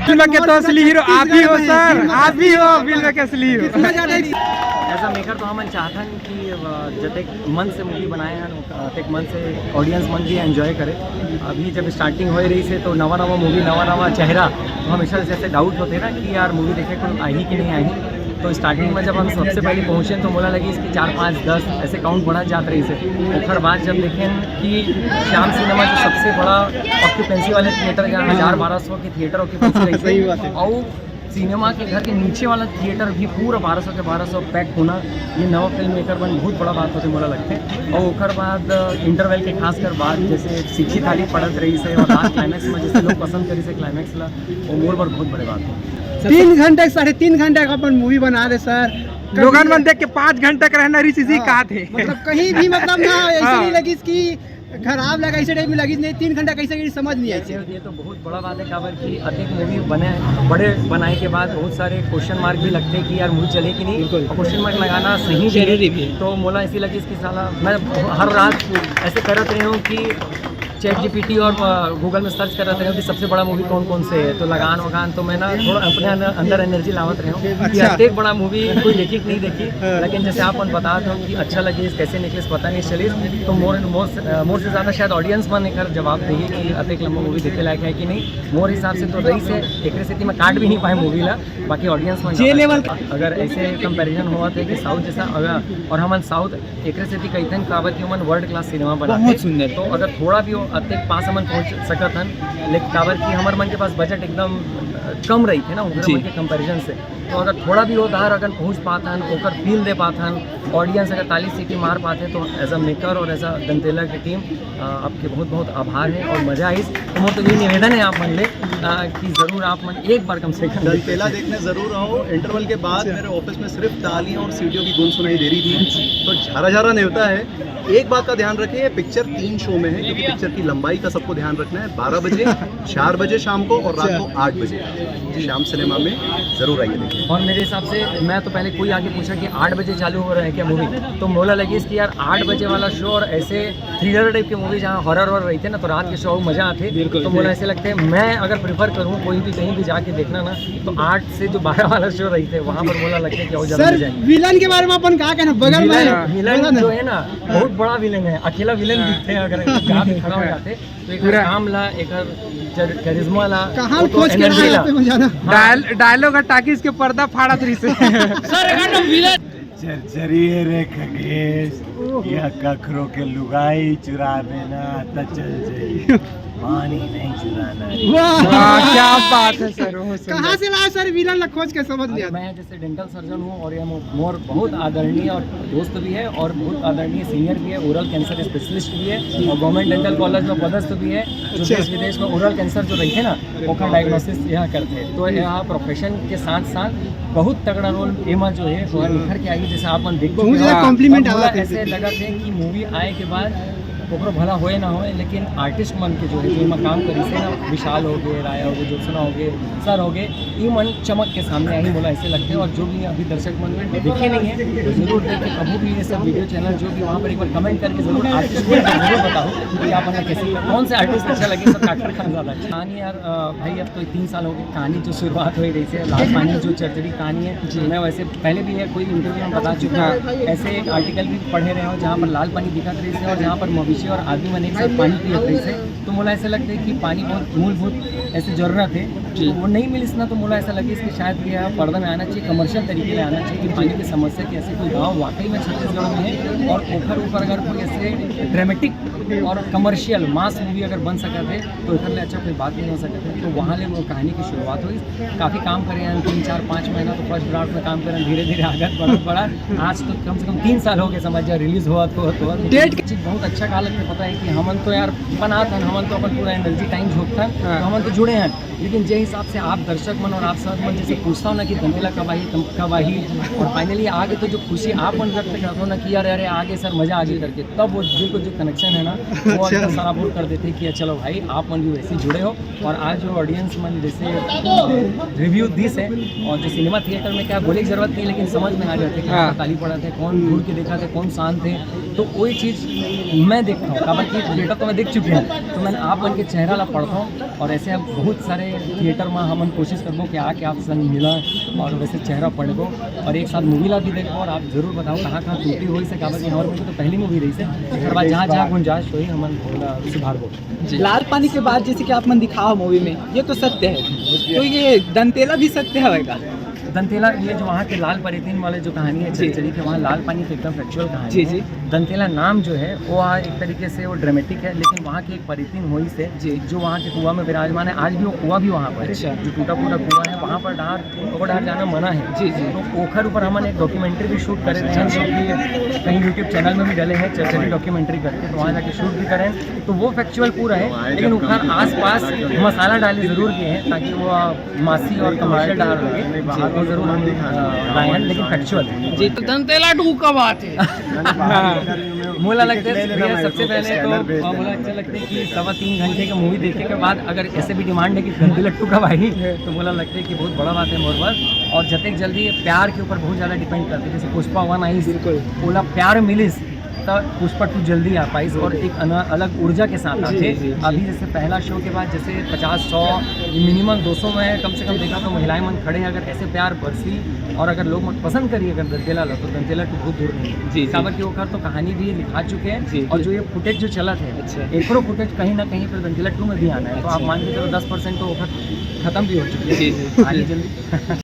Film के तो असली हीरो आप ही हो सर, आप ही हो फिल्म के असली हीरो। एज अ मेकर तो हम चाहतन कि जतेक मन से मूवी बनाए हैं तक मन से ऑडियंस मन भी एंजॉय करे। अभी जब स्टार्टिंग हो रही से तो नवा मूवी नवा चेहरा, तो हमेशा से ऐसे डाउट होते ना कि यार मूवी देखे कोई आई कि नहीं आई। तो स्टार्टिंग में जब हम सबसे पहले पहुँचे तो मोला लगी इसकी 4, 5, 10 ऐसे काउंट बढ़ा जाते रही से। और बाद जब देखें कि श्याम सिनेमा जो सबसे बड़ा ऑक्यूपेंसी वाले थिएटर जहाँ 1000-1200 के थिएटर ऑक्यूपेंसी रही है, और सिनेमा के घर के नीचे वाला थिएटर भी पूरा 1200 के 1200 पैक होना, ये नवा फिल्म मेकर बन बहुत बड़ा बात होती मोला लगते। और ओकर बाद इंटरवल के खासकर बाद जैसे सीखी थाली पड़त रही से और लास्ट क्लाइमैक्स में जैसे लोग पसंद करी से क्लाइमैक्स ला, वो मोर पर बहुत बड़ी बात है। 3 घंटे 3.5 घंटे का अपन मूवी बना रहे सर, लोगन मन देख के 5 घंटे का रहना ऋषि जी कहा थे। मतलब कहीं भी मतलब ना ऐसे नहीं लगी इसकी खराब लगा, ऐसे टाइप में लगी नहीं। 3 घंटा कैसे समझ नहीं आई। ये तो बहुत बड़ा बात है काबर कि अधिक मूवी बड़े बनाए के बाद बहुत सारे क्वेश्चन मार्क भी लगते हैं कि यार मूवी चले कि नहीं, और क्वेश्चन मार्क लगाना सही जरूरी भी। तो मोला ऐसी लगी इसकी साला मैं हर रात ऐसे करते रही हूँ कि चैट जीपीटी और गूगल में सर्च कर रहे थे कि सबसे बड़ा मूवी कौन कौन से है। तो लगान वगान तो मैं ना थोड़ा अपने अंदर एनर्जी लावत रहे हूँ कि एक बड़ा मूवी कोई देखी कि नहीं देखी, लेकिन जैसे आप बताते हो कि अच्छा लगे कैसे निकले पता नहीं चली, तो मोर से ज़्यादा शायद ऑडियंस मन एक जवाब देगी कि अतिक लंबा मूवी देखे लायक है कि नहीं। मोर हिसाब से तो रही से एक स्थिति में काट भी नहीं पाए मूवी ला, बाकी ऑडियंस में अगर ऐसे कंपेरिजन हुआ था कि साउथ जैसा और हम साउथ एक स्थिति कहते हैं काबर की मन वर्ल्ड क्लास सिनेमा बना बहुत सुंदर। तो अगर थोड़ा भी अत्यंत पास हमन पहुँच सकत हन, लेकिन काबर की हमारे मन के पास बजट एकदम कम रही थे ना उनके मन के कंपैरिजन से। तो अगर थोड़ा भी उधार अगर पहुँच पातन, ओकर फील दे पातन, ऑडियंस अगर ताली सीटी मार पाते, तो एज अ मेकर और एज अ दंतेला की टीम आपके बहुत बहुत आभार है और मज़ा आई। तो ये निवेदन है आप मन ले कि ज़रूर आप मन एक बार कम से कम दंतेला देखने ज़रूर आओ। इंटरवल के बाद मेरे ऑफिस में सिर्फ तालियां और सीटियों की गूंज सुनाई दे रही थी, तो झारा नहीं होता है। एक बात का ध्यान रखिए, पिक्चर 3 शो में है क्योंकि पिक्चर की लंबाई का सबको ध्यान रखना है। 12 बजे, 4 बजे शाम को और रात को 8 बजे श्याम सिनेमा में ज़रूर आइए देखिए। और मेरे हिसाब से मैं तो पहले कोई आगे पूछा कि 8 बजे चालू हो रहा है क्या मूवी, तो मोला लगी इसकी यार 8 बजे वाला शो और ऐसे थ्रिलर टाइप की मूवी जहाँ हॉरर और रहते ना, तो रात के शो मज़ा आते। तो मोला ऐसे लगते हैं मैं अगर प्रीफर करूँ कोई भी कहीं भी जाके देखना ना, तो 8 से जो 12 वाला शो रही थे वहाँ पर मोला लगता है कि और ज़्यादा मजा आएगी। विलन के बारे में अपन कहा कहना, बगल में विलन जो है ना बहुत बड़ा विलन है, अकेला विलन दिखते हैं अगर जहाँ पे खड़ा हो जाते, तो एक काम ला, एक करिश्मा ला, कहाँ खोज के डायलॉग टाकी इसके पर्दा फाड़ा तरी से चरचरिए रे खगेश या कखरों के लुगाई चुरा देना त चल जाइए, पानी नहीं चुराना। वाह क्या बात है सर। कहाँ से लाए सर विलन ला खोज के समझ लिया। मैं जैसे डेंटल सर्जन हूँ और ये मोर बहुत आदरणीय और दोस्त भी है और बहुत आदरणीय सीनियर भी है, ओरल कैंसर स्पेशलिस्ट भी है और गवर्नमेंट डेंटल कॉलेज में पदस्थ भी है, जो देश विदेश में ओरल कैंसर जो रही है ना ओकर डायग्नोसिस यहाँ करते हैं। तो यहाँ प्रोफेशन के साथ साथ बहुत तगड़ा रोल एमा जो है वो निखर के आई, जैसे आप देखो कॉम्प्लीमेंट ऐसे लगा थे कि मूवी आए के बाद ओकरो भला होए ना होए, लेकिन आर्टिस्ट मन के जो है जो काम करी से ना, विशाल हो गए, राया हो गए, ज्योत्सना हो गए, सर हो गए, ये मन चमक के सामने आई बोला ऐसे लगते हैं। और जो भी अभी दर्शक मन देखे नहीं है तो जरूर देखें, कभी भी ये सब वीडियो चैनल जो भी वहाँ पर एक बार कमेंट करके जरूर आर्टिस्ट को जरूर बताओ कि आप कैसे कौन से आर्टिस्ट अच्छा लगे। सब काकर खान ज़्यादा कहानी यार भाई अब तो 3 साल हो गए, कहानी जो शुरुआत हो रही है लाल पानी जो चरचरी कहानी है, मैं वैसे पहले भी है कोई इंटरव्यू में बता चुका, ऐसे एक आर्टिकल भी पढ़े रहे हो जहाँ पर लाल पानी दिखा रही है और जहाँ पर मवेशी और आदमी मन एक साथ पानी पिए रही से। तो मुझे ऐसा लगता है कि पानी बहुत मूलभूत ऐसे जरूरत है, तो वो नहीं मिली ना, तो मुझे ऐसा लगे इसके शायद ये पर्दा में आना चाहिए, कमर्शियल तरीके से आना चाहिए कि पानी की समस्या की ऐसे कोई गाँव वाकई में छत्तीसगढ़ में है और ऊपर अगर कोई ऐसे ड्रामेटिक और कमर्शियल मास मूवी अगर बन सकते थे तो इधर अच्छा कोई बात नहीं हो सकते। तो वहाँ ले वो कहानी की शुरुआत हुई, काफ़ी काम करे हैं 3, 4, 5 महीना तो फर्स्ट ड्राफ्ट में काम करें, धीरे धीरे आगे बढ़ा आज तो कम से कम 3 साल हो गए समझ जाए रिलीज हुआ तो डेट चीज़ बहुत अच्छा का लगता है। पता है कि हमन तो यार बनात हन, हमन तो अपन पूरा एनर्जी टाइम झोंकता तो हमन तो जुड़े हैं, लेकिन जिस हिसाब से आप दर्शक मन और आप सब मन जैसे पूछता हो ना कि दंतेला कब आई और फाइनली आगे तो जो खुशी आप मन व्यक्त करते हो ना कि यार अरे आगे सर मज़ा आगे करके, तब वो दिल को जो कनेक्शन है ना वो सराबोर कर देते कि चलो भाई आप मन भी वैसे जुड़े हो। और आज जो ऑडियंस मन जैसे रिव्यू दिस है और जो सिनेमा थिएटर में क्या बोले की जरूरत नहीं, लेकिन समझ में आ जाते कि ताली पड़ा थे, कौन घूर के देखा थे, कौन शांत थे, तो वही चीज़ मैं देखता हूँ काबर की थिएटर तो मैं देख चुके हैं, तो मैंने आप बन के चेहरा ला पढ़ता हूँ और ऐसे अब बहुत सारे थिएटर में हम कोशिश करबो कि आके आप संग मिला और वैसे चेहरा पढ़बो और एक साथ मूवी ला भी देखो और आप जरूर बताओ कहाँ कहाँ त्रुटि हुई से काबर की हमारे में तो पहली मूवी रही से उसके बाद जहाँ जहाँ गुंजाइश हुई हम सुधारबो। लाल पानी के बाद जैसे कि आप मन दिखाओ मूवी में, ये तो सत्य है, तो ये दंतेला भी सत्य है? दंतेला ये जो वहाँ के लाल परितीन वाले जो कहानी है चली थी वहाँ लाल पानी की एकदम फैक्चुअल कहानी जी, है। जी। दंतेला नाम जो है वो एक तरीके से वो ड्रामेटिक है, लेकिन वहाँ की एक परितीन हुई से जो वहाँ के कुआं में विराजमान है, आज भी वो कुआं भी वहाँ पर है, जो टूटा फूटा कुआं है वहाँ पर डार जाना मना है। जी जी। तो ओखर ऊपर हमने एक डॉक्यूमेंट्री भी शूट करे थे जो कि कहीं यूट्यूब चैनल में भी डले हैं, चर्चा डॉक्यूमेंट्री करके, तो वहाँ जाके शूट भी करें, तो वो फैक्चुअल पूरा है, लेकिन ओखर आस पास मसाला डाली ज़रूर किए हैं ताकि वो मासी और कमर्शियल डाल लगे, वो ज़रूर हम लाए, लेकिन फैक्चुअल जी। तो दंतेला 2 कब आते? मोला लगता है भैया सबसे पहले तो मोला अच्छा लगता है कि 3.25 घंटे की मूवी देखने के बाद अगर ऐसे भी डिमांड है कि दंतेला 2 कब आएगी, तो मोला लगता है कि बहुत बड़ा बात है मोर पर, और जब तक जल्दी प्यार के ऊपर बहुत ज़्यादा डिपेंड करते हैं, जैसे पुष्पा 1 आई, बिल्कुल बोला प्यार मिलिस तब पुष्पा 2 जल्दी आ पाई और एक अलग ऊर्जा के साथ आते। अभी जैसे पहला शो के बाद जैसे 50-100 मिनिमम 200 में कम से कम देखा तो महिलाएं मन खड़े हैं, अगर ऐसे प्यार बरसी और अगर लोग मन पसंद करिए अगर दंतेला लो तो दंतेला 2 बहुत दूर नहीं है। काबर के ओखर तो कहानी भी लिखा चुके हैं और जो ये फुटेज जो चला है एक फुटेज कहीं ना कहीं पर दंतेला 2 में भी आना है, तो आप मान के चलो 10% तो ओखर खत्म भी हो चुके हैं। आइए जल्दी।